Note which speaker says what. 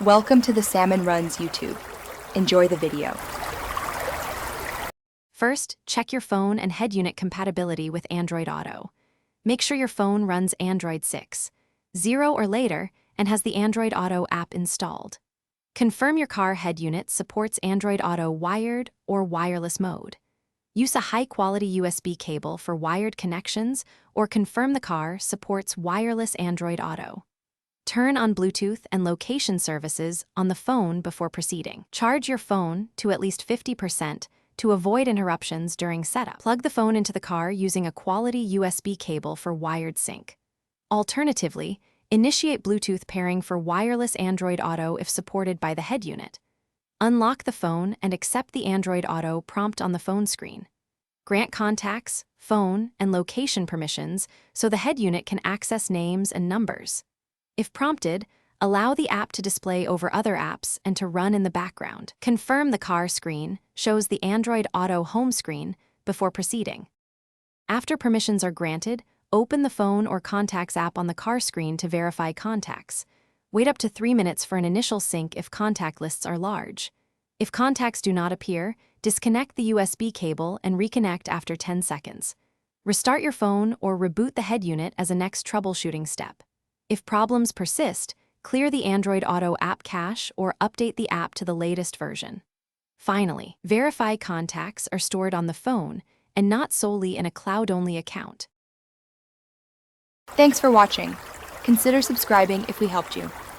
Speaker 1: Welcome to the Salmon Runs YouTube. Enjoy the video.
Speaker 2: First, check your phone and head unit compatibility with Android Auto. Make sure your phone runs Android 6, 0 or later, and has the Android Auto app installed. Confirm your car head unit supports Android Auto wired or wireless mode. Use a high-quality USB cable for wired connections or confirm the car supports wireless Android Auto. Turn on Bluetooth and location services on the phone before proceeding. Charge your phone to at least 50% to avoid interruptions during setup. Plug the phone into the car using a quality USB cable for wired sync. Alternatively, initiate Bluetooth pairing for wireless Android Auto if supported by the head unit. Unlock the phone and accept the Android Auto prompt on the phone screen. Grant contacts, phone, and location permissions so the head unit can access names and numbers. If prompted, allow the app to display over other apps and to run in the background. Confirm the car screen shows the Android Auto home screen before proceeding. After permissions are granted, open the phone or contacts app on the car screen to verify contacts. Wait up to 3 minutes for an initial sync if contact lists are large. If contacts do not appear, disconnect the USB cable and reconnect after 10 seconds. Restart your phone or reboot the head unit as a next troubleshooting step. If problems persist, clear the Android Auto app cache or update the app to the latest version. Finally, verify contacts are stored on the phone and not solely in a cloud-only account.
Speaker 1: Thanks for watching. Consider subscribing if we helped you.